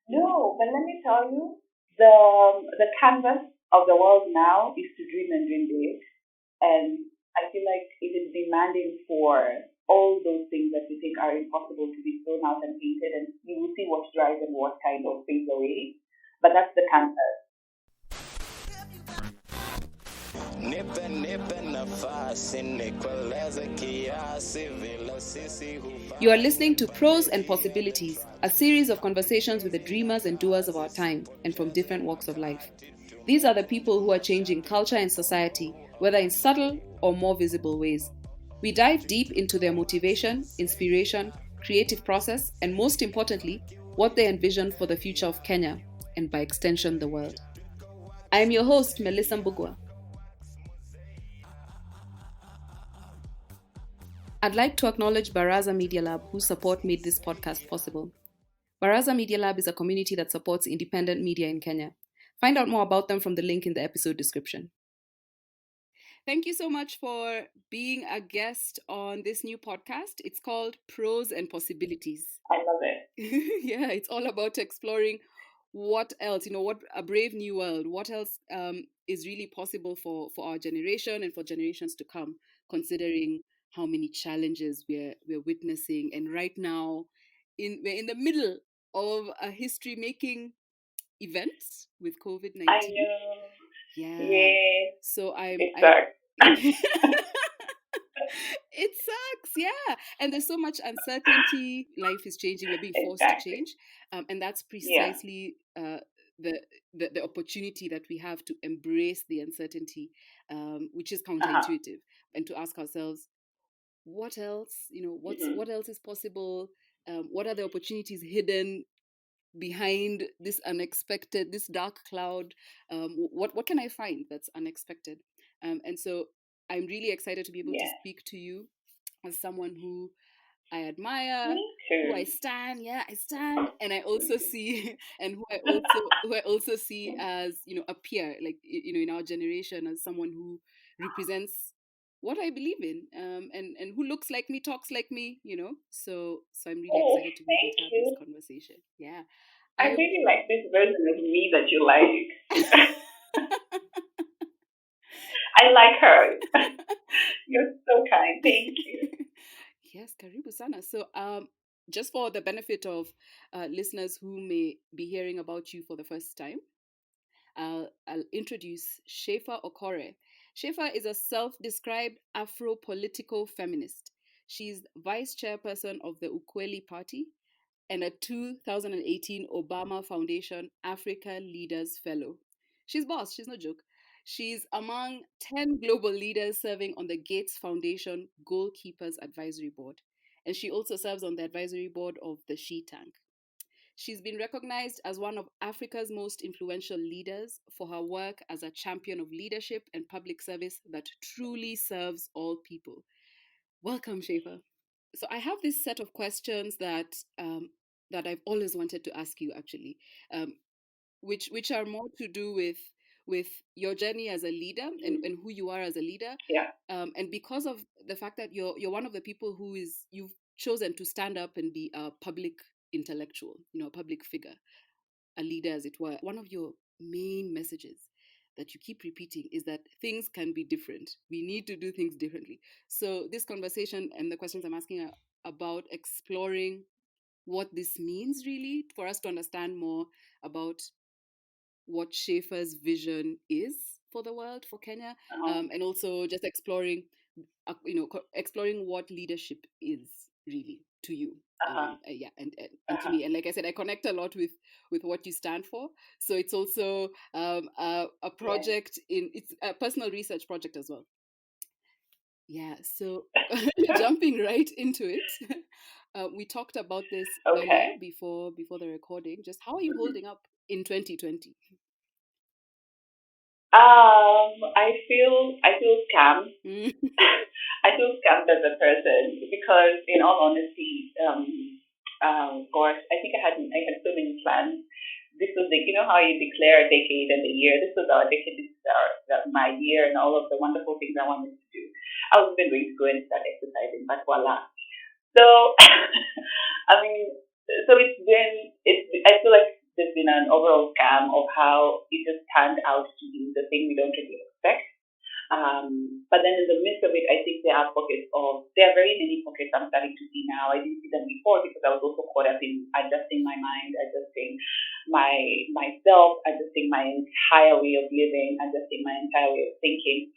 No, but let me tell you, the canvas of the world now is to dream and dream big. And I feel like it is demanding for all those things that we think are impossible to be thrown out and painted, and you will see what drives and what kind of fades away. But that's the canvas. You are listening to Pros and Possibilities, a series of conversations with the dreamers and doers of our time and from different walks of life. These are the people who are changing culture and society, whether in subtle or more visible ways. We dive deep into their motivation, inspiration, creative process, and most importantly, what they envision for the future of Kenya and by extension the world. I am your host, Melissa Mbugwa. I'd like to acknowledge Baraza Media Lab, whose support made this podcast possible. Baraza Media Lab is a community that supports independent media in Kenya. Find out more about them from the link in the episode description. Thank you so much for being a guest on this new podcast. It's called Pros and Possibilities. I love it. Yeah, it's all about exploring what else, what a brave new world, what else is really possible for our generation and for generations to come, considering how many challenges we're witnessing. And right now, we're in the middle of a history-making event with COVID-19. I know. Yeah. So it sucks. It sucks, yeah. And there's so much uncertainty. Life is changing. We're being forced to change, and that's precisely the opportunity that we have to embrace the uncertainty, which is counterintuitive, and to ask ourselves, what else? What else is possible? What are the opportunities hidden behind this unexpected, this dark cloud? What can I find that's unexpected? And so I'm really excited to be able to speak to you as someone who I admire, who I stand, and I also see, and who I also see as a peer, like in our generation, as someone who represents what I believe in, and who looks like me, talks like me, So I'm really excited to be able to have this conversation. Yeah, I really like this version of me that you like. I like her. You're so kind. Thank you. Yes, karibu sana. So, just for the benefit of listeners who may be hearing about you for the first time, I'll introduce Scheaffer Okore. Scheaffer is a self-described Afro-political feminist. She's vice chairperson of the Ukweli Party and a 2018 Obama Foundation Africa Leaders Fellow. She's boss, she's no joke. She's among 10 global leaders serving on the Gates Foundation Goalkeepers Advisory Board. And she also serves on the advisory board of the She Tank. She's been recognized as one of Africa's most influential leaders for her work as a champion of leadership and public service that truly serves all people. Welcome, Scheaffer. So I have this set of questions that I've always wanted to ask you, actually, which are more to do with your journey as a leader and who you are as a leader. Yeah. And because of the fact that you're one of the people you've chosen to stand up and be a public intellectual, a public figure, a leader, as it were. One of your main messages that you keep repeating is that things can be different. We need to do things differently. So this conversation and the questions I'm asking are about exploring what this means, really, for us to understand more about what Scheaffer's vision is for the world, for Kenya, and also just exploring what leadership is really to you. And to me, and like I said, I connect a lot with what you stand for. So it's also a project it's a personal research project as well. Yeah. So jumping right into it, we talked about this earlier before the recording. Just how are you holding up in 2020? I feel scammed. I feel scammed as a person because, in all honesty, gosh, I think I had so many plans. This was how you declare a decade and a year. This was our decade. This is my year, and all of the wonderful things I wanted to do. I was even going to go and start exercising, but voila. So, I mean, so I feel like the overall scam of how it just turned out to be the thing we don't really expect. But then in the midst of it, I think there are there are very many pockets I'm starting to see now. I didn't see them before because I was also caught up in adjusting my mind, adjusting myself, adjusting my entire way of living, adjusting my entire way of thinking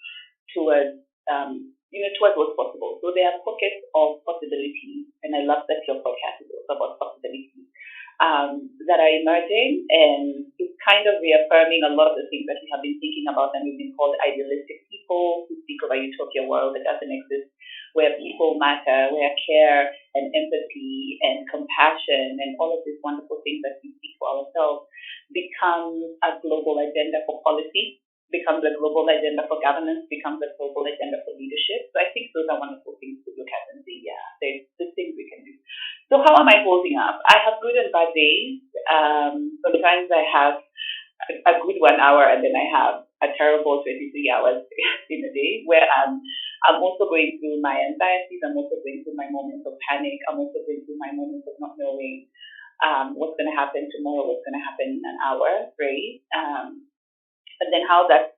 towards, towards what's possible. So there are pockets of possibilities, and I love that your podcast is also about possibilities that are emerging, and it's kind of reaffirming a lot of the things that we have been thinking about, and we've been called idealistic people who speak of a utopia world that doesn't exist, where people matter, where care and empathy and compassion and all of these wonderful things that we speak for ourselves becomes a global agenda for policy, becomes a global agenda for governance, becomes a global agenda for leadership. So I think those are wonderful things to look at and say, yeah, there's things we can do. So how am I holding up? I have good and bad days. Sometimes I have a good 1 hour, and then I have a terrible 23 hours in a day where I'm also going through my anxieties. I'm also going through my moments of panic. I'm also going through my moments of not knowing what's going to happen tomorrow, what's going to happen in an hour, right? And then how that,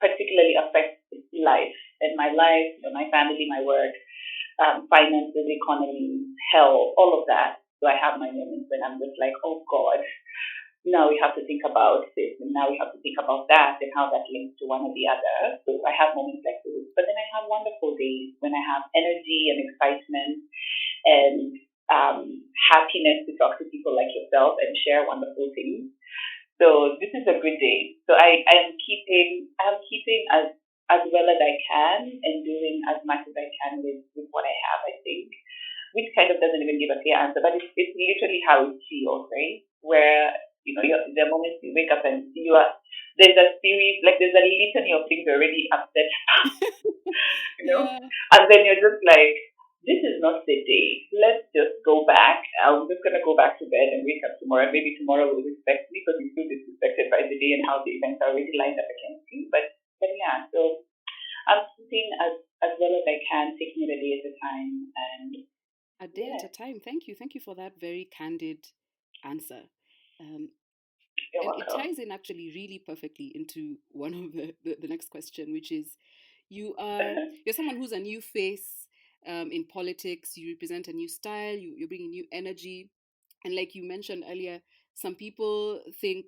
particularly affects life and my life, my family, my work, finances, economy, health, all of that. So I have my moments when I'm just like, oh God, now we have to think about this, and now we have to think about that, and how that links to one or the other. So I have moments like those. But then I have wonderful days when I have energy and excitement and happiness to talk to people like yourself and share wonderful things. So this is a good day. So I'm keeping as well as I can, and doing as much as I can with what I have, I think. Which kind of doesn't even give a clear answer, but it's literally how it feels, right? Where, the moment you wake up and there's a series, like there's a litany of things already upset, Yeah. and then you're just like, this is not the day. Let's just go back. I'm just going to go back to bed and wake up tomorrow. Maybe tomorrow will respect me because you feel disrespected by the day and how the events are already lined up against you. But yeah, so I'm keeping as well as I can, taking it a day at a time. And A day at a time. Thank you. Thank you for that very candid answer. Um, you're and it welcome. ties in actually really perfectly into one of the next question, which is you're someone who's a new face in politics. You represent a new style. You're bringing new energy, and like you mentioned earlier, some people think,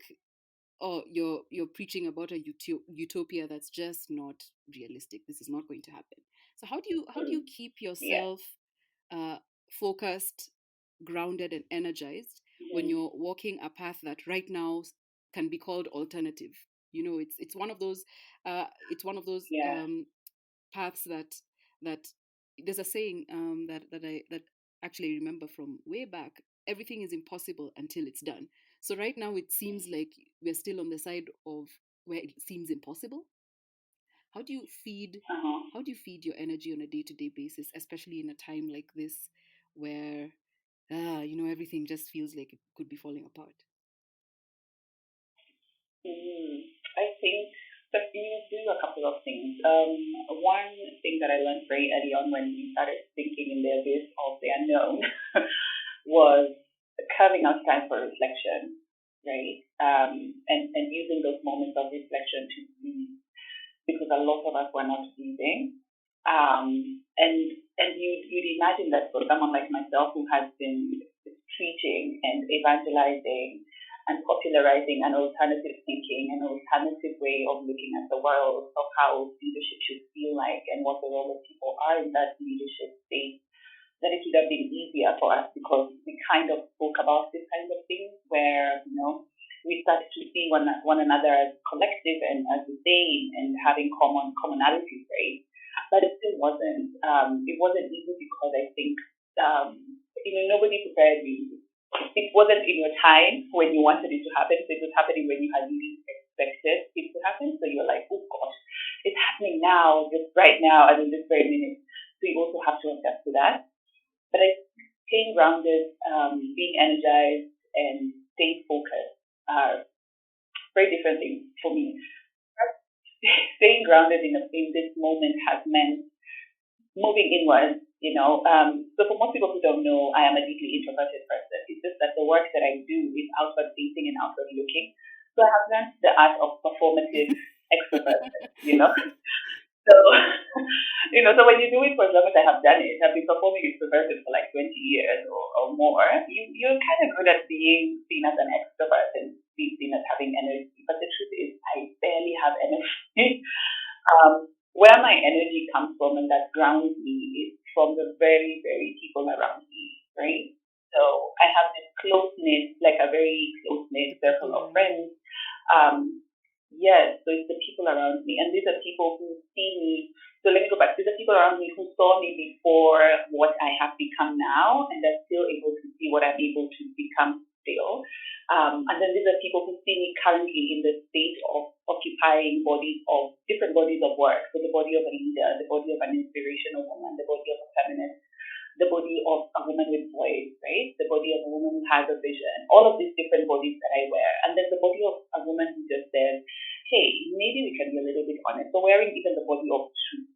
oh, you're preaching about a utopia that's just not realistic. This is not going to happen. So how do you keep Yeah. yourself uh, focused, grounded, and energized when Mm-hmm. you're walking a path that right now can be called alternative? It's one of those Yeah. paths that there's a saying that actually remember from way back. Everything is impossible until it's done. So right now it seems like we're still on the side of where it seems impossible. how do you feed Uh-huh. how do you feed your energy on a day-to-day basis, especially in a time like this where everything just feels like it could be falling apart? Mm, I think that you do a couple of things. One thing that I learned very early on when we started thinking in the abyss of the unknown was carving out time for reflection, right? And using those moments of reflection to breathe, because a lot of us were not breathing. And you'd imagine that for someone like myself who has been preaching and evangelizing and popularizing an alternative thinking, an alternative way of looking at the world, of how leadership should feel like and what the role of people are in that leadership space, that it would have been easier for us because we kind of spoke about these kinds of things where, we started to see one another as collective and as the same and having commonalities, right? But it still wasn't. It wasn't easy because I think, nobody prepared you. It wasn't in your time when you wanted it to happen. So it was happening when you had least expected it to happen. So you're like, oh gosh, it's happening now, just right now, and in this very minute. So you also have to adjust to that. But I staying grounded, being energized, and staying focused are very different things for me. Staying grounded in this moment has meant moving inwards. So for most people who don't know, I am a deeply introverted person. It's just that the work that I do is outward facing and outward looking. So I have learned the art of performative extroversion. So, so when you do it for as long as I have done it, I've been performing extroverted for like 20 years or more, you're kind of good at being seen as an extrovert and being seen as having energy. But the truth is, I barely have energy. Where my energy comes from and that grounds me is from the very, very people around me, right? So I have this close knit, like a very close knit circle of friends. Yes, so it's the people around me, and these are people who see me. So let me go back. These are people around me who saw me before what I have become now, and are still able to see what I'm able to become still. And then these are people who see me currently in the state of occupying different bodies of work. So the body of a leader, the body of an inspirational woman, the body of a feminist, the body of a woman with voice, right? The body of a woman who has a vision. All of these different bodies that I wear. And then the body of a woman who just says, hey, maybe we can be a little bit honest. So wearing even the body of truth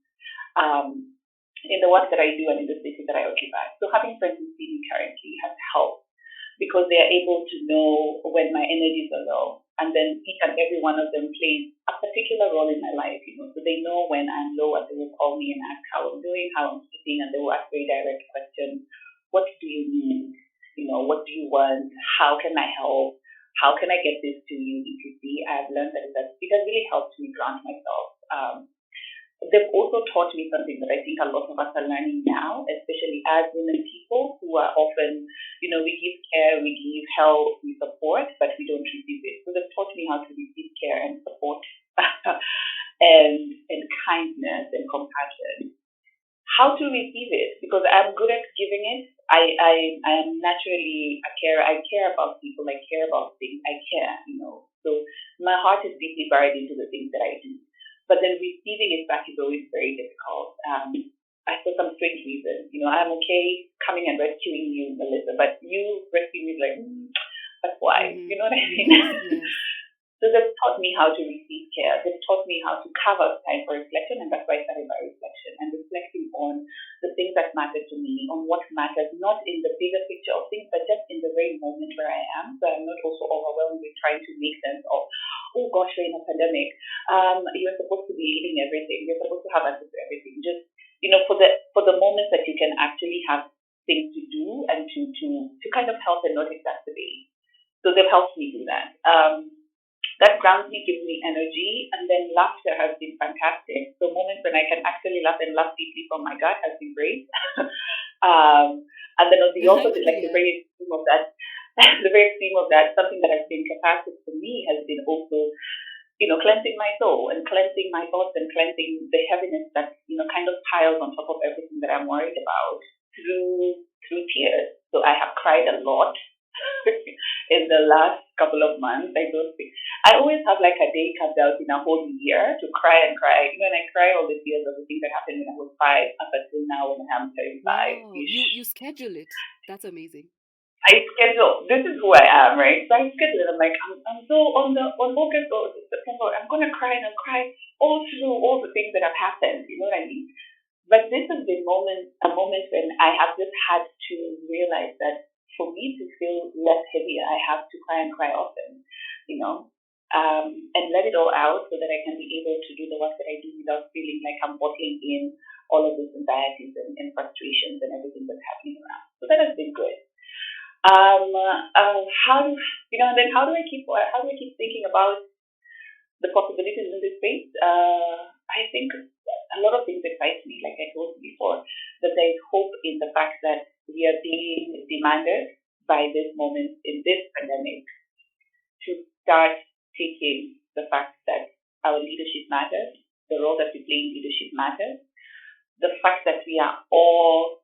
in the work that I do and in the spaces that I occupy. So having friends who see me currently has helped because they are able to know when my energies are low. And then each and every one of them plays a particular role in my life, So they know when I'm low and they will call me and ask how I'm doing, how I'm keeping, and they will ask very direct questions. What do you need? What do you want? How can I help? How can I get this to you? ETC. I've learned that it has really helped me ground myself. They've also taught me something that I think a lot of us are learning now, especially as women people who are often, we give care, we give help, we support, but we don't receive it. So they've taught me how to receive care and support and kindness and compassion. How to receive it, because I'm good at giving it. I am naturally a carer. I care about people. I care about things. I care, So my heart is deeply buried into the things that I do. But then receiving it back is always very difficult. For some strange reason. I'm okay coming and rescuing you, Melissa, but you rescue me like, but why? You know what I mean? Yes. So they've taught me how to receive care. They've taught me how to carve out time for reflection, and that's why I started by reflection and reflecting on the things that matter to me, on what matters, not in the bigger picture of things, but just in the very moment where I am. So I'm not also overwhelmed with trying to make sense of, oh gosh, we're in a pandemic. You're supposed to be eating everything. You're supposed to have access to everything. Just for the moments that you can actually have things to do and to kind of help and not exacerbate. So they've helped me do that. That grounds me, gives me energy, and then laughter has been fantastic. So moments when I can actually laugh and laugh deeply from my gut has been great. And then on the opposite, like the very extreme of that, something that has been cathartic for me has been also, cleansing my soul and cleansing my thoughts and cleansing the heaviness that, kind of piles on top of everything that I'm worried about through tears. So I have cried a lot in the last couple of months. I always have like a day cut out in a whole year to cry and cry. And I cry all the tears of the things that happened when I was 5 up until now when I'm 35. Wow. You schedule it. That's amazing. I schedule. This is who I am, right? So I schedule it. I'm like, I'm so on August or September, I'm gonna cry and I'll cry all through all the things that have happened. You know what I mean? But this has been a moment when I have just had to realize that for me to feel less heavy, I have to cry and cry often, and let it all out so that I can be able to do the work that I do without feeling like I'm bottling in all of these anxieties and frustrations and everything that's happening around. So that has been good. How do I keep thinking about the possibilities in this space? I think a lot of things excite me, like I told you before, that there is hope in the fact that we are being demanded by this moment in this pandemic to start taking the fact that our leadership matters, the role that we play in leadership matters, the fact that we are all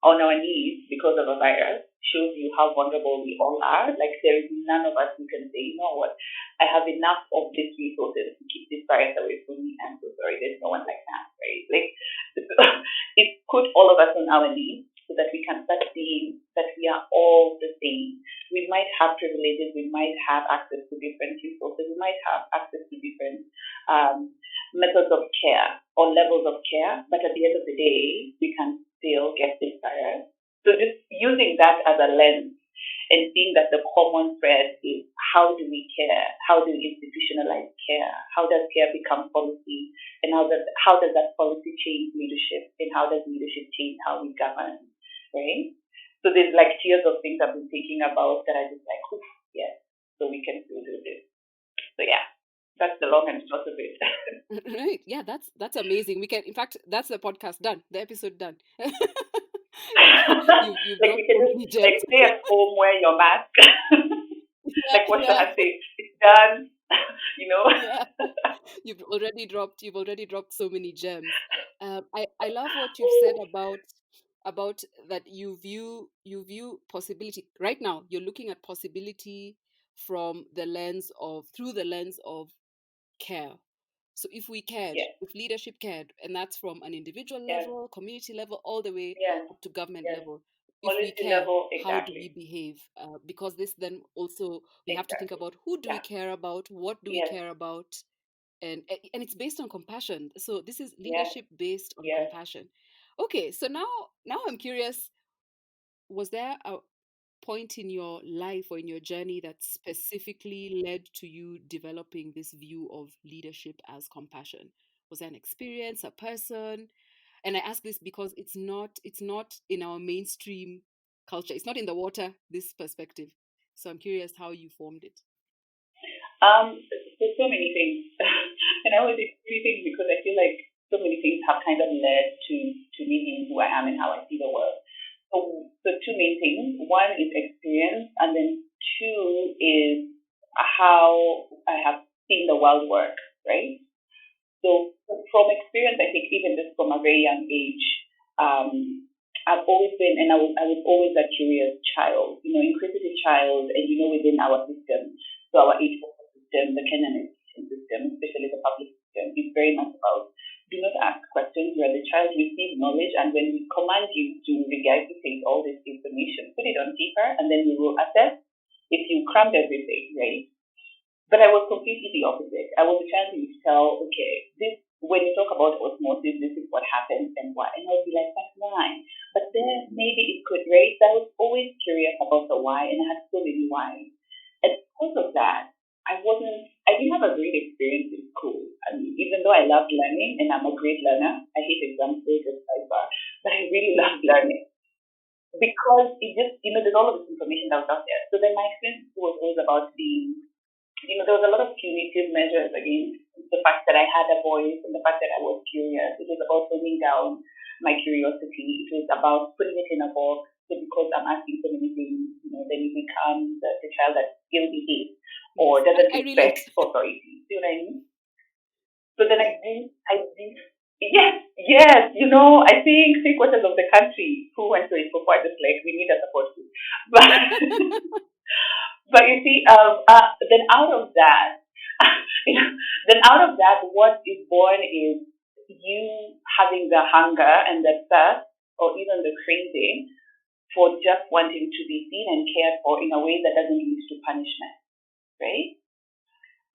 on our knees because of a virus shows you how vulnerable we all are. Like there is none of us who can say, you know what, I have enough of these resources to keep this virus away from me. I'm so sorry, there's no one like that, right? Like it put all of us on our knees so that we can start seeing that we are all the same. We might have privileges, we might have access to different resources, we might have access to different methods of care or levels of care, but at the end of the day, we can still get this virus. So just using using that as a lens and seeing that the common thread is how do we care? How do we institutionalize care? How does care become policy? And how does that policy change leadership? And how does leadership change how we govern? Right? So there's like tiers of things I've been thinking about that I just like, yes, so we can still do this. So yeah, that's the long and short of it. Right. Yeah, that's amazing. We can, in fact, that's the podcast done, the episode done. You've Like dropped you can so just many like gems. stay at home, wear your mask, Yeah, like wash the yeah, hand, say it's done, you know. yeah. You've already dropped so many gems. I love what you've said about that you view possibility. Right now you're looking at possibility from the lens of through the lens of care. So if we cared, Yes, if leadership cared, and that's from an individual yes, level, community level, all the way yes, up to government yes. level, if we Policy care, level, how do we exactly, behave? Because this then also we have to think exactly. about who do we Yeah, care about, what do we yes, care about, and it's based on compassion. So this is yes, leadership based on yes. compassion. Okay, so now I'm curious, was there a point in your life or in your journey that specifically led to you developing this view of leadership as compassion? Was there an experience, a person? And I ask this because it's not in our mainstream culture. It's not in the water, this perspective. So I'm curious how you formed it. There's so many things, and I was experiencing because I feel like so many things have kind of led to me being who I am and how I see the world. So two main things. One is experience, and then two is how I have seen the world work. Right. So from experience, I think even just from a very young age, um, I've always been, and I was always a curious child, inquisitive child, and within our system, so our age system, the Kenyan education system, especially the public system, is very much about do not ask questions. Where the child receives knowledge, and when we command you to regurgitate all this information, put it on paper, and then we will assess if you crammed everything, right? But I was completely the opposite. I was trying to tell, okay, this when you talk about osmosis, this is what happens and why. And I would be like, but why? But then maybe it could raise. I was always curious about the why, and I had so many whys. And because of that, I didn't have a great experience in school. I mean, even though I loved learning and I'm a great learner, I hate exams, so just sidebar, but I really loved learning because it just, there's all of this information that was out there. So then my experience was always about being there was a lot of punitive measures against the fact that I had a voice and the fact that I was curious. It was about toning down my curiosity. It was about putting it in a box. So because I'm asking so many things, then you become the child that ill behaves or Yes, doesn't I relate. respect authority. See what I mean? So then I did, yes, yes, I think three quarters of the country who went to it before I just like, we need a support group. But But you see, then out of that, then out of that, what is born is you having the hunger and the thirst, or even the craving for just wanting to be seen and cared for in a way that doesn't lead to punishment, right?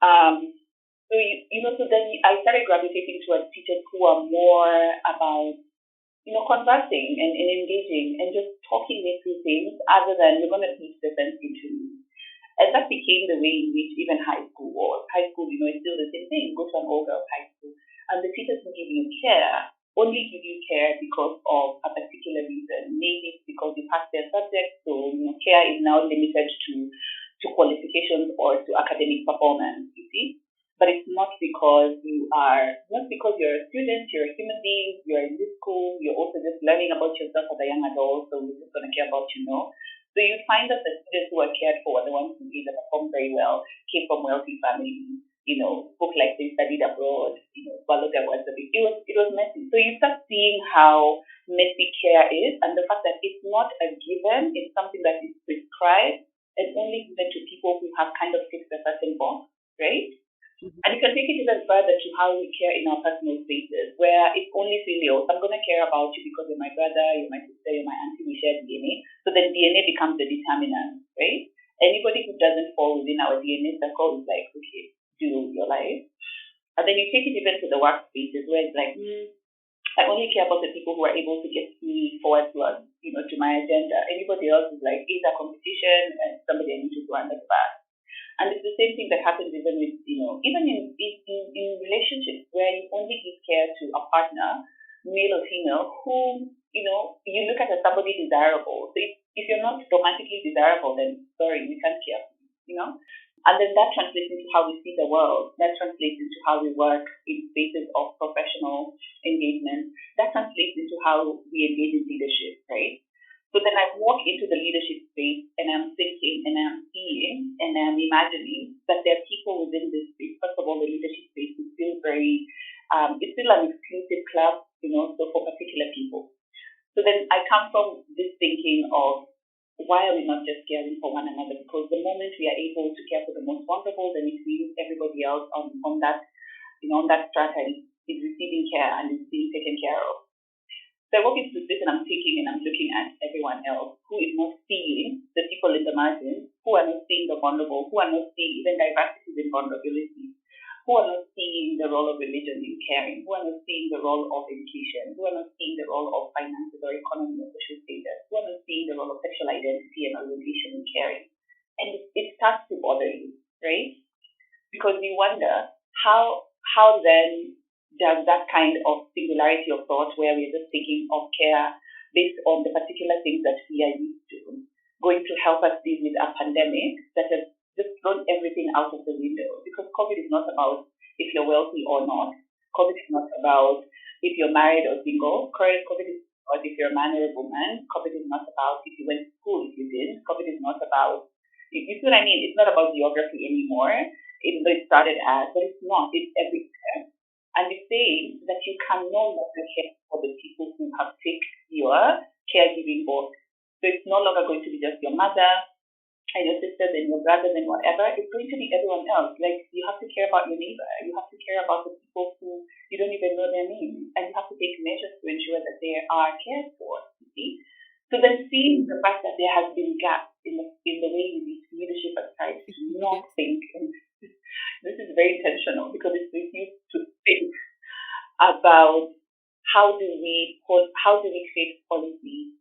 Um, so then I started gravitating towards teachers who are more about conversing and engaging and just talking me through things other than you're going to teach the sense into me. And that became the way in which even high school was. High school, it's still the same thing. Go to an all girls high school. And the teachers who give you care only give you care because of a particular reason. Maybe it's because you passed their subject, so care is now limited to qualifications or to academic performance, you see. But it's not because not because you're a student, you're a human being, you're in this school, you're also just learning about yourself as a young adult, so we're just going to care about you, no. So you find that the students who are cared for are the ones who either perform very well, came from wealthy families, spoke like they studied abroad, swallowed their words a bit. It was messy. So you start seeing how messy care is, and the fact that it's not a given, it's something that is prescribed and only given to people who have kind of fixed a certain box, right? And you can take it even further to how we care in our personal spaces, where it's only filial. So I'm going to care about you because you're my brother, you're my sister, you're my auntie, we share DNA. So then DNA becomes the determinant, right? Anybody who doesn't fall within our DNA circle is like, okay, do your life. And then you take it even to the workspaces where it's like, I only care about the people who are able to get me forward to my agenda. Anybody else is like either competition and somebody I need to go under the bus. And it's the same thing that happens even with, even in relationships where you only give care to a partner, male or female, who, you look at as somebody desirable. So if you're not romantically desirable, then sorry, we can't care for you. And then that translates into how we see the world. That translates into how we work in spaces of professional engagement. That translates into how we engage in leadership, right? So then I walk into the leadership space and I'm thinking and I'm seeing and I'm imagining that there are people within this space. First of all, the leadership space is still it's still an exclusive club, so for particular people. So then I come from this thinking of why are we not just caring for one another? Because the moment we are able to care for the most vulnerable, then it means everybody else on that, on that strata is receiving care and is being taken care of. So I walk into the space and I'm thinking and I'm looking at everyone else who is not seeing the people in the margins, who are not seeing the vulnerable, who are not seeing even diversities in vulnerability, who are not seeing the role of religion in caring, who are not seeing the role of education, who are not seeing the role of finances or economy or social status, who are not seeing the role of sexual identity and orientation in caring. And it starts to bother you, right? Because you wonder how then does that kind of singularity of thought where we're just thinking of care based on the particular things that we are used to going to help us deal with a pandemic that has just thrown everything out of the window? Because COVID is not about if you're wealthy or not. COVID is not about if you're married or single. COVID is about if you're a man or a woman. COVID is not about if you went to school, if you didn't. COVID is not about, you see what I mean? It's not about geography anymore, even though it started as, but it's not. It's everywhere. And it's saying that you can no longer care for the people who have ticked your caregiving box. So it's no longer going to be just your mother and your sisters and your brothers and whatever. It's going to be everyone else. Like, you have to care about your neighbor. You have to care about the people who you don't even know their names. And you have to take measures to ensure that they are cared for. You see? So then seeing the fact that there has been gaps in the way leadership has tried to not think, and this is very intentional because it's refused to think about how do we create policies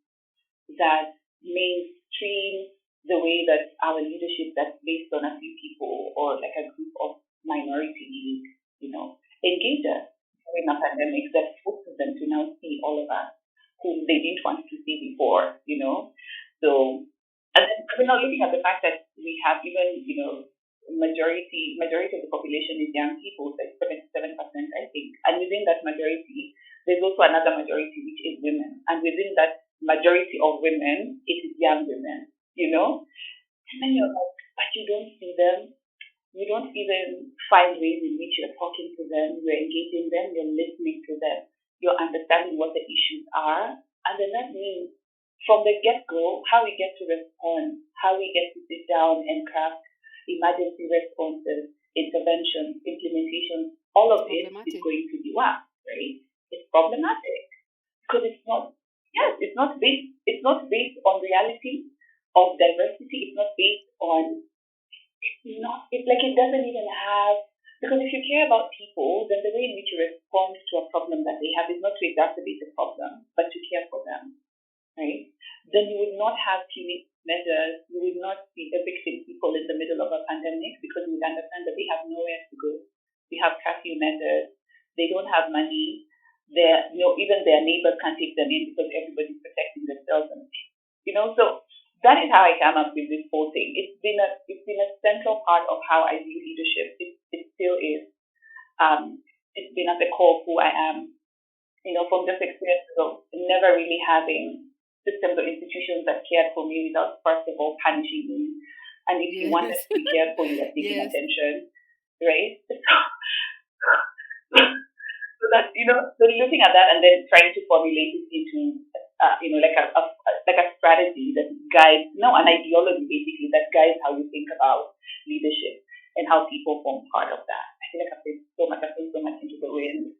that mainstream the way that our leadership that's based on a few people or like a group of minorities, engage us during a pandemic that forces them to now see all of us whom they didn't want to see before. So, and then we're now looking at the fact that we have even, majority of the population is young people, like 77%, I think. And within that majority, there's also another majority, which is women. And within that majority of women, it is young women. And then you're like, but you don't see them. You don't even find ways in which you're talking to them, you're engaging them, you're listening to them, you're understanding what the issues are. And then that means from the get-go, how we get to respond, how we get to sit down and craft emergency responses, interventions, implementations, all of it is going to be what, right? It's problematic because it's not based on reality of diversity. It's not based on it's like it doesn't even have, because if you care about people, then the way in which you respond to a problem that they have is not to exacerbate the problem, but to care for them, right? Then you would not have punitive measures, you would not be evicting people in the middle of a pandemic because you would understand that they have nowhere to go. We have curfew measures, they don't have money, even their neighbors can't take them in because everybody's protecting themselves. So that is how I came up with this whole thing. It's been a central part of how I view leadership. It still is. It's been at the core of who I am. From just experience of never really having systems or institutions that cared for me without first of all punishing me. And if you wanted to be cared for, you were seeking attention, right? So that so looking at that and then trying to formulate it into like a strategy that guides, an ideology basically that guides how you think about leadership and how people form part of that. I feel like I've been so much into the wind.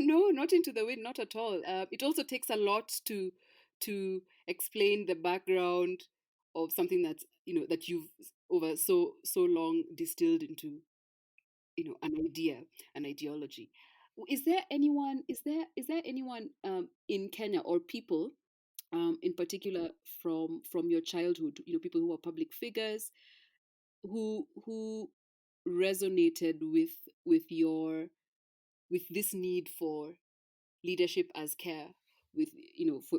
No, not into the wind, not at all. It also takes a lot to explain the background of something that's that you've over so long distilled into an idea, an ideology. Is there anyone? Is there anyone in Kenya or people in particular from your childhood? People who are public figures who resonated with this need for leadership as care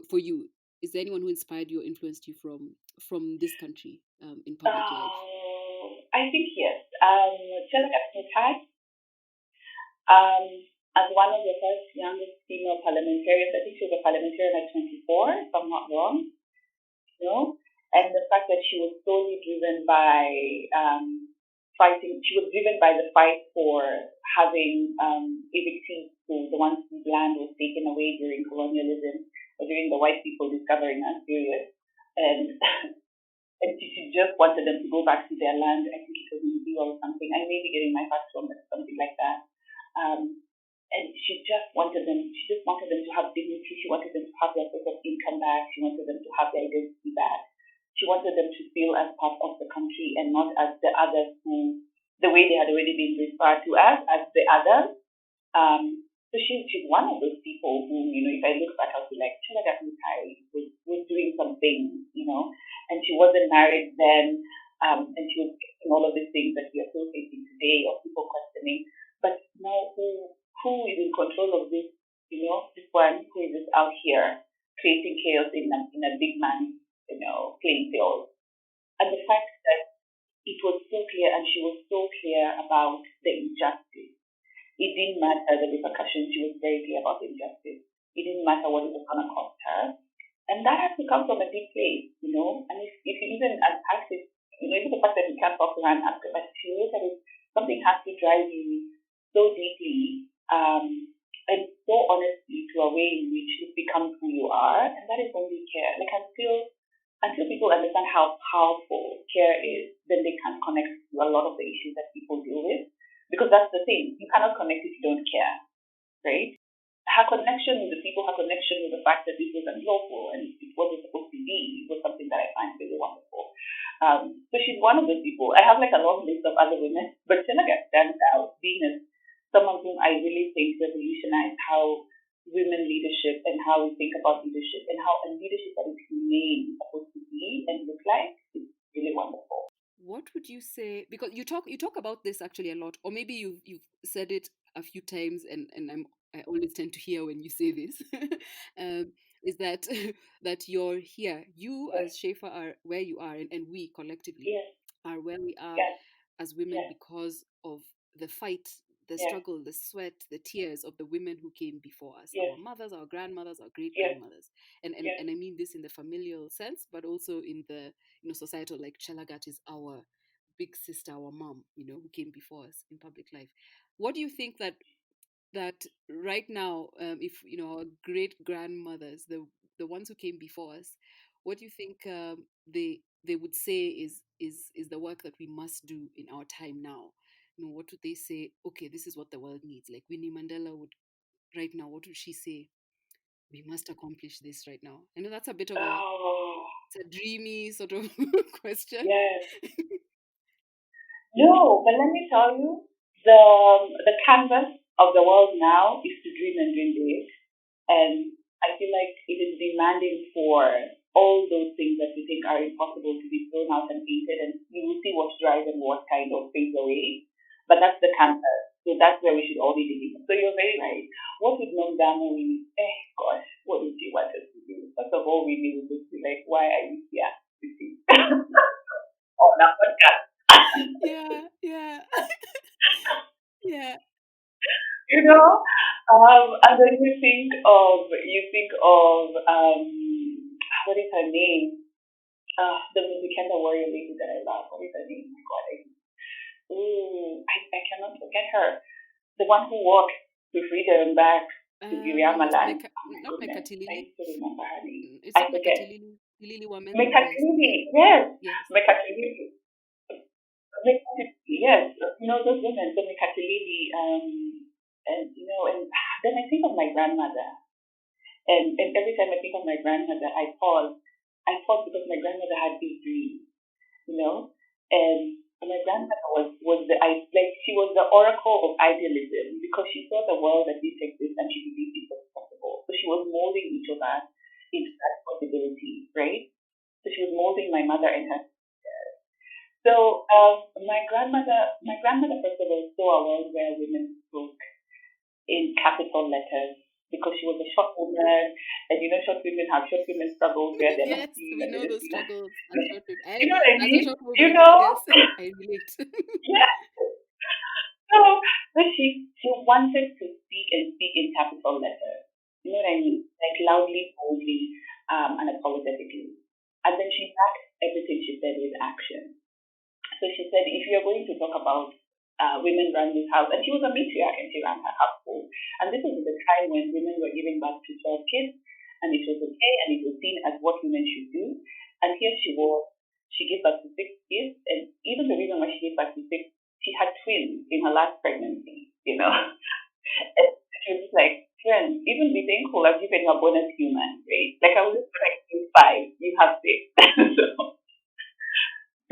for you. Is there anyone who inspired you or influenced you from this country in public life? I think yes. Chelaka Smith um, as one of the first youngest female parliamentarians. I think she was a parliamentarian at 24, if I'm not wrong. And the fact that she was solely driven by fighting. She was driven by the fight for having evictees, who the ones whose land was taken away during colonialism or during the white people discovering us period, and and she just wanted them to go back to their land. I think it was in Udala or something. I may be getting my facts wrong, but something like that. And she just wanted them. She just wanted them to have dignity. She wanted them to have their sort of income back. She wanted them to have their identity back. She wanted them to feel as part of the country and not as the others who, the way they had already been referred to as the others. So she's one of those people who, if I look back, I'll be like, Chilaga Mutai was doing some things, and she wasn't married then, and she was doing all of these things that we are still facing today, or people questioning. But now, who is in control of this? This one who is just out here creating chaos in a big man's, playing field. And the fact that it was so clear, and she was so clear about the injustice. It didn't matter the repercussions. She was very clear about the injustice. It didn't matter what it was going to cost her. And that has to come from a deep place. And if you even ask it, even the fact that you can't talk to her and ask her, but if you look at it, something has to drive you so deeply and so honestly to a way in which it becomes who you are. And that is only care. Like until people understand how powerful care is, then they can connect to a lot of the issues that people deal with. Because that's the thing. You cannot connect if you don't care, right? Her connection with the people, her connection with the fact that this was unlawful and it wasn't supposed to be, was something that I find really wonderful. So she's one of those people. I have like a long list of other women, but Senegal stands out being as someone whom I really think revolutionized how women leadership and how we think about leadership and how a leadership that is humane is supposed to be and look like is really wonderful. What would you say? Because you talk about this actually a lot, or maybe you've said it a few times, and I always tend to hear when you say this. um, is that that you're here? You Yes, as Scheaffer are where you are, and we collectively yes, are where we are yes, as women yes, because of the fight, the yes, struggle, the sweat, the tears of the women who came before us, yes, our mothers, our grandmothers, our great yes, grandmothers. And yes. I mean this in the familial sense, but also in the societal, like Chelagat is our big sister, our mom, who came before us in public life. What do you think that right now, if our great grandmothers, the ones who came before us, what do you think they would say is the work that we must do in our time now? What would they say? Okay, this is what the world needs. Like Winnie Mandela would right now. What would she say? We must accomplish this right now. I know that's a bit of a Oh, it's a dreamy sort of question. yes. No, but let me tell you, the canvas of the world now is to dream and dream big. And I feel like it is demanding for all those things that we think are impossible to be thrown out and painted, and you will see what drives and what kind of fades away. But that's the canvas. So that's where we should all be digging. So you're very right. What would Nongdamo mean? Gosh, what would you want us to do? First of all, we would just be like, why are you here? Oh, that podcast. Yeah, yeah, yeah. And then you think of what is her name? The Muzikenda warrior lady that I love. What is her name? My God, I cannot forget her. The one who walked to freedom back to Giriama It's land. Mecca, Oh my not goodness, I Mekatilili. used to remember her name. It's I not forget. Mekatilili. Tilili Wamendo. Yes, yeah, Mekatilili, yes. yes. Mekatilili. Yes, those women, the Mekatilili, and then I think of my grandmother. And every time I think of my grandmother, I pause. I pause because my grandmother had these dreams, you know? And my grandmother was she was the oracle of idealism because she saw the world as it exists and she believed it was possible. So she was molding each of us into that possibility, right? So she was molding my mother and her. So my grandmother first of all saw a world where women spoke in capital letters because she was a short woman, and short women have short women struggles where they're not Yes, seen we and know they're those seen. struggles as short people. You know what I As a mean? short You woman, know? yes, I relate. Yeah. So, but she wanted to speak and speak in capital letters. You know what I mean? Like loudly, boldly, unapologetically. And then she backed everything she said with action. So she said, if you're going to talk about women run this house, and she was a matriarch and she ran her household. And this was the time when women were giving birth to 12 kids, and it was okay, and it was seen as what women should do. And here she was, she gave birth to 6 kids, and even the reason why she gave birth to six, she had twins in her last pregnancy. And she was just like, friends, even be thankful I've given you a bonus human, right? Like I was just like, five, you have six.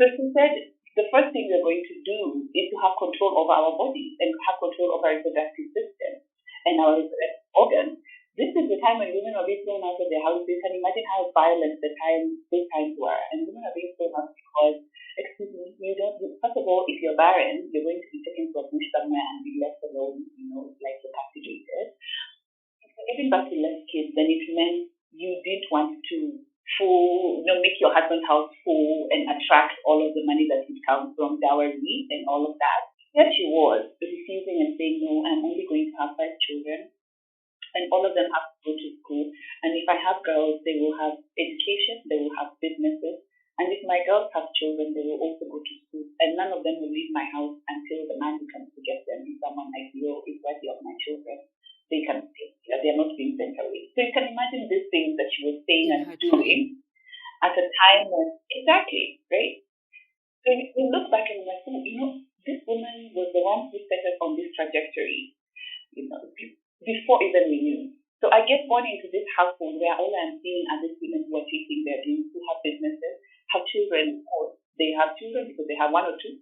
so so she said the first thing we're going to do is to have control over our bodies and have control over our reproductive system and our reproductive organs. This is the time when women are being thrown out of their houses. And imagine how violent those times were. And women are being thrown out because, excuse me, first of all, if you're barren, you're going to be taken to a bush somewhere and be left alone, like you're castigated. If you're giving back to less kids, then it meant you didn't want to make your husband's house full and attract all of the money that would come from dowry and all of that. Here she was refusing and saying, no, I'm only going to have 5 children and all of them have to go to school. And if I have girls, they will have education, they will have businesses. And if my girls have children, they will also go to school. And none of them will leave my house until the man who comes to get them is someone I feel is worthy of my children. They can stay here. They are not being sent away. So you can imagine these things that she was saying In and her doing time. at a time when, exactly, right? So you look back and you're like, this woman was the one who set us on this trajectory, before even we knew. So I get born into this household where all I'm seeing are these women who are chasing their dreams, who have businesses, have children, of course. They have children because they have one or two,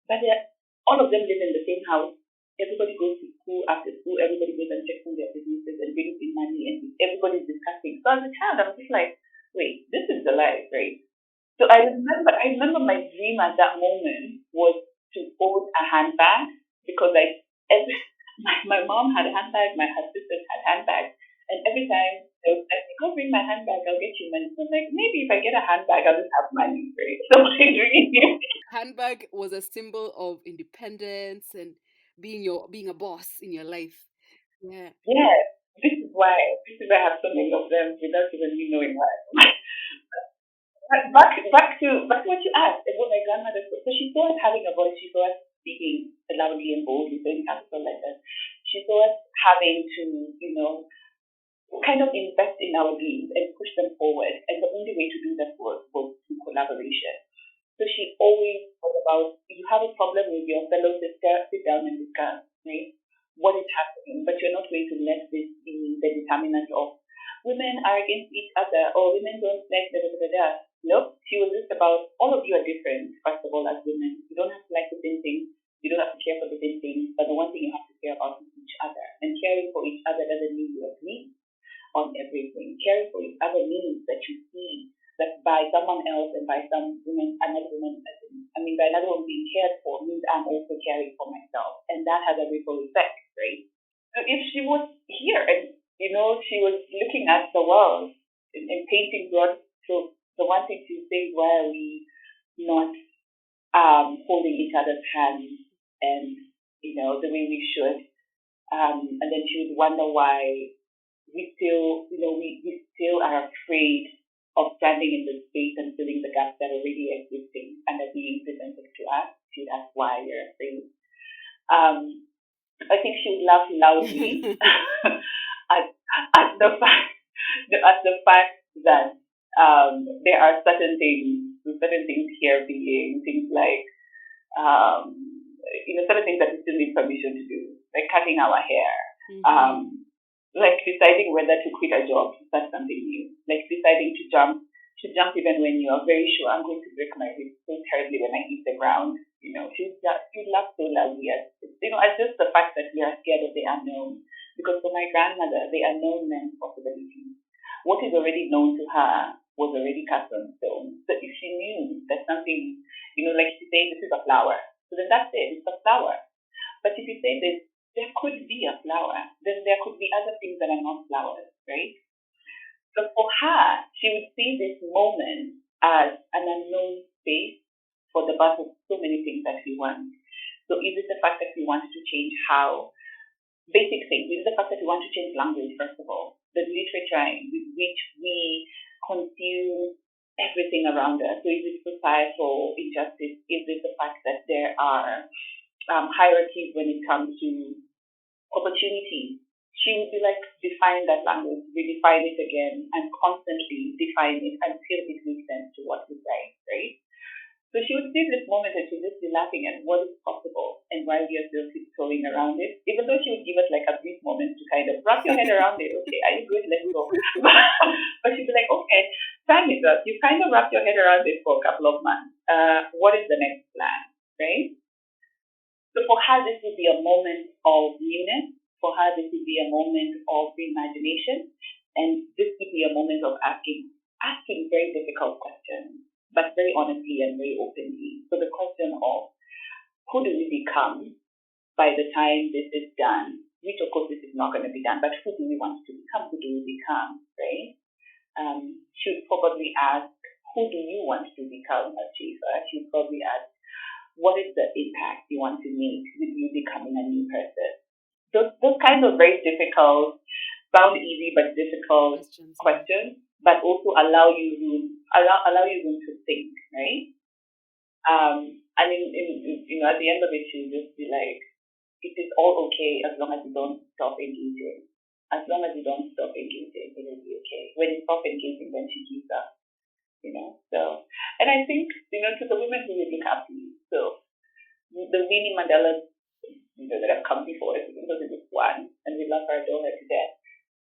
but all of them live in the same house. Everybody goes to school after school. Everybody goes and checks on their businesses and brings in money, and everybody's discussing. So as a child, I'm just like, wait, this is the life, right? So I remember my dream at that moment was to own a handbag because my mom had a handbag, her sisters had handbags, and every time they was like, go bring my handbag, I'll get you money. So I was like, maybe if I get a handbag, I'll just have money, right? So my dream. Handbag was a symbol of independence and being a boss in your life. Yeah. Yeah, this is why I have so many of them without even me knowing why. Back to what you asked about my grandmother. So she saw us having a voice. She saw us speaking loudly and boldly, so in capital letters. She saw us having to, kind of invest in our dreams and push them forward. And the only way to do that was through collaboration. So she always was about, you have a problem with your fellow sister, sit down and discuss, right? What is happening? But you're not going to let this be the determinant of women are against each other or women don't like da. Nope. She was just about all of you are different, first of all, as women. You don't have to like the same things. You don't have to care for the same things. But the one thing you have to care about is each other. And caring for each other doesn't mean you agree on everything. Caring for each other means that you see that by someone else and by another woman, by another woman being cared for means I'm also caring for myself. And that has a ripple effect, right? So if she was here and, she was looking at the world and painting broad strokes, the one thing she would say is, why are we not holding each other's hands and, the way we should? And then she would wonder why we still are afraid of standing in the space and filling the gaps that are already existing and are being presented to us. She would ask why we're afraid. I think she would laugh loudly at the fact that there are certain things here being things like certain things that we still need permission to do, like cutting our hair. Mm-hmm. Like deciding whether to quit a job to start something new, like deciding to jump even when you are very sure I'm going to break my wrist so terribly when I hit the ground. She loves so loudly as just the fact that we are scared of the unknown. Because for my grandmother, the unknown meant possibility. What is already known to her was already cast on stone. So if she knew that something, like she say, this is a flower, so then that's it, it's a flower. But if you say this, there could be a flower, then there could be other things that are not flowers, right? So for her, she would see this moment as an unknown space for the birth of so many things that we want. So is it the fact that we want to change how basic things? Is it the fact that we want to change language, first of all? The literature with which we consume everything around us. So is it societal injustice? Is it the fact that there are hierarchies when it comes to opportunities? She would be like, define that language, redefine it again, and constantly define it until it makes sense to what we write, right? So she would see this moment and she'd just be laughing at what is possible and while we are still tiptoeing around it, even though she would give us like a brief moment to kind of wrap your head around it. Okay, are you good? Let's go. But she'd be like, okay, time is up. You kind of wrapped your head around it for a couple of months. What is the next plan, right? So for her, this would be a moment of newness. For her, this would be a moment of reimagination. And this would be a moment of asking very difficult questions, but very honestly and very openly. So the question of who do we become by the time this is done, which of course this is not going to be done, but who do we want to become? Who do we become, right? Should probably ask, who do you want to become a Scheaffer? Should probably ask, what is the impact you want to make with you becoming a new person? Those kinds of very difficult, sound easy but difficult questions, but also allow you room to think, right? I mean, at the end of it, you just be like, it is all okay as long as you don't stop engaging. As long as you don't stop engaging, it will be okay. When you stop engaging, then she gives up. So, and I think, to the women who we look up to, so the Winnie Mandela, that have come before us, even though there is one, and we love her, adore her to death.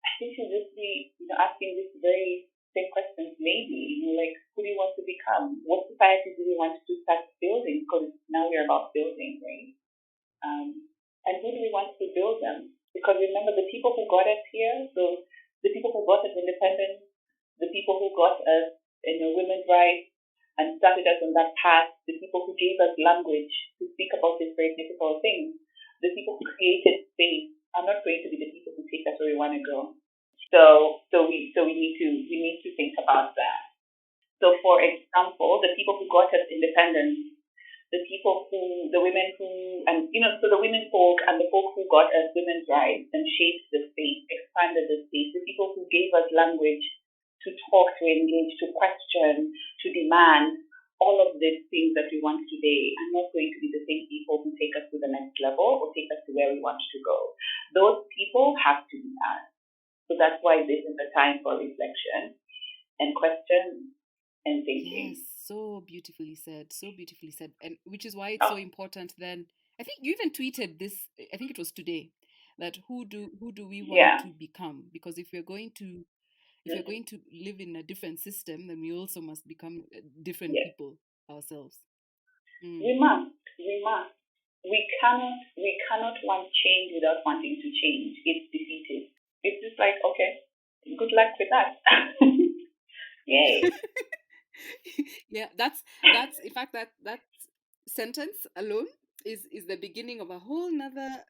I think she'll just be, asking these very same questions, maybe, like, who do you want to become? What society do you want to start building? Because now we're about building, right? And who do we want to build them? Because remember, the people who got us here, so the people who got us independence, the people who got us women's rights and started us on that path, the people who gave us language to speak about these very difficult things, the people who created space are not going to be the people who take us where we want to go. So we need to think about that. So for example, the people who got us independence, the women who, and so the women folk and the folk who got us women's rights and shaped the space, expanded the space, the people who gave us language to talk, to engage, to question, to demand, all of these things that we want today are not going to be the same people who take us to the next level or take us to where we want to go. Those people have to be us. So that's why this is a time for reflection and question and thinking. Yes, so beautifully said. So beautifully said. And which is why it's so important then. I think you even tweeted this, I think it was today, that who do we want to become? Because if we're going to live in a different system, then we also must become different people ourselves. We must. We cannot want change without wanting to change. It's defeated. It's just like, okay, good luck with that. Yay. Yeah, that's in fact that sentence alone is the beginning of a whole nother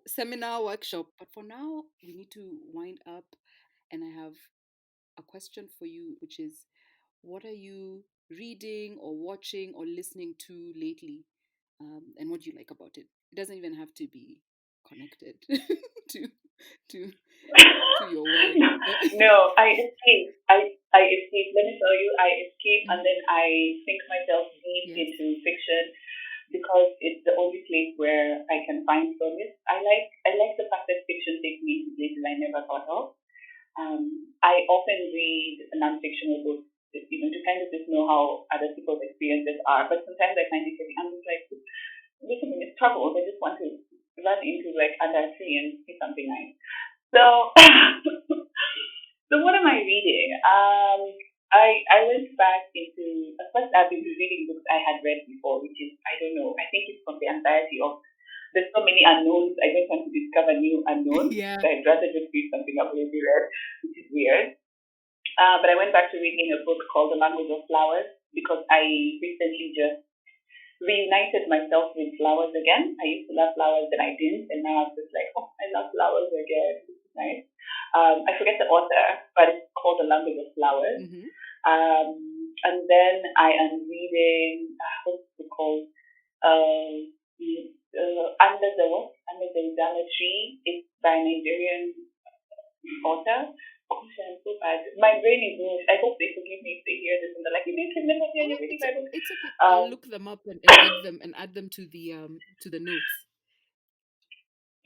seminar workshop. But for now, we need to wind up, and I have a question for you, which is, what are you reading or watching or listening to lately, and what do you like about it? It doesn't even have to be connected to your work. No, I escape. I escape. Let me tell you, I escape, and then I sink myself deep into fiction because it's the only place where I can find solace. I like the fact that fiction takes me to places I never thought of. I often read non-fictional books, to kind of just know how other people's experiences are. But sometimes I find it heavy. I'm just like, listen, it's trouble. I just want to run into like under a tree and see something nice. So, so what am I reading? I went back into, at first I've been reading books I had read before, which is, I don't know, I think it's from the anxiety of there's so many unknowns. I don't want to discover new unknowns. Yeah. So I'd rather just read something I've already read, which is weird. But I went back to reading a book called The Language of Flowers because I recently just reunited myself with flowers again. I used to love flowers, then I didn't, and now I'm just like, oh, I love flowers again. This is nice. I forget the author, but it's called The Language of Flowers. Mm-hmm. And then I am reading, what's it called? Under the what? Under the Udala tree. It's by a Nigerian author. Gosh, I'm so bad. My brain is moved. I hope they forgive me if they hear this and they're like, you didn't remember me and you're reading my book. It's okay. I'll look them up and add them to the notes.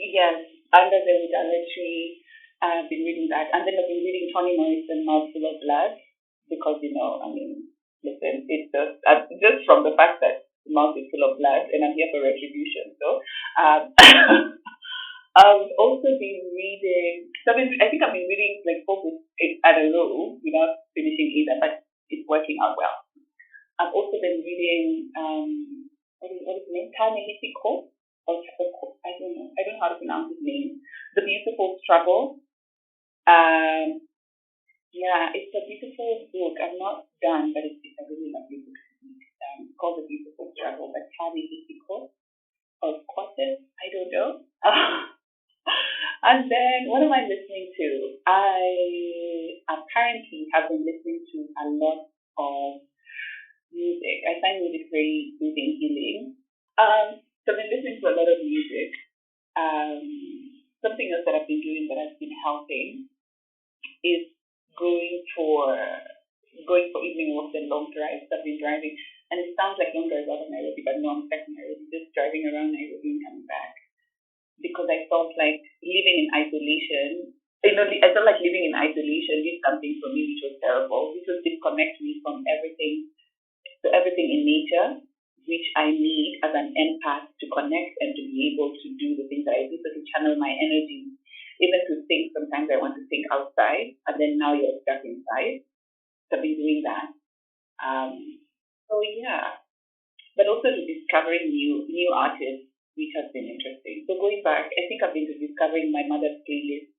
Yes, Under the Udala tree. I've been reading that. And then I've been reading Toni Morrison, Mouthful of Blood, because, listen, it's just from the fact that the mouth is full of blood and I'm here for retribution. So, I've also been reading, I think I've been reading like 4 books in a row without finishing either, but it's working out well. I've also been reading, what is the name? Ta-Nehisi, I don't know. I don't know how to pronounce his name. The Beautiful Struggle. Yeah, it's a beautiful book. I'm not done, but it's a really lovely book. It's called The Beautiful Struggle by Ta-Nehisi or Quartet. I don't know. And then, what am I listening to? I apparently have been listening to a lot of music. I find music very soothing, healing. So I've been listening to a lot of music. Something else that I've been doing that has been helping is going for evening walks and long drives. I've been driving, and it sounds like long drives out of Nairobi, but no, I'm stuck in Nairobi, just driving around Nairobi and coming back. Because I felt like living in isolation, I felt like living in isolation did something for me which was terrible, which was disconnect me from everything in nature, which I need as an empath to connect and to be able to do the things that I do, so to channel my energy. Even to think, sometimes I want to think outside, and then now you're stuck inside. So I've been doing that. So yeah, but also to discovering new artists, which has been interesting. So going back, I think I've been discovering my mother's playlist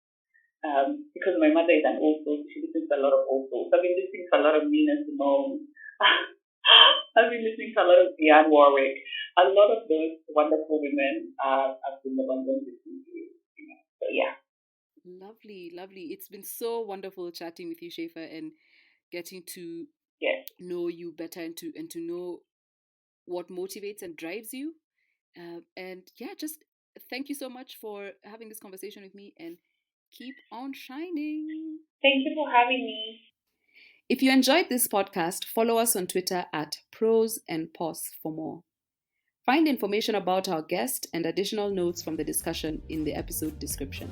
because my mother is an old soul. She listens to a lot of old souls. So I've been listening to a lot of Nina Simone. I've been listening to a lot of Dionne Warwick. A lot of those wonderful women have been the ones I'm listening to. So yeah. Lovely, lovely. It's been so wonderful chatting with you, Scheaffer, and getting to know you better and to know what motivates and drives you. And yeah, just thank you so much for having this conversation with me, and keep on shining. Thank you for having me. If you enjoyed this podcast, follow us on Twitter at Pros and Pause for more. Find information about our guest and additional notes from the discussion in the episode description.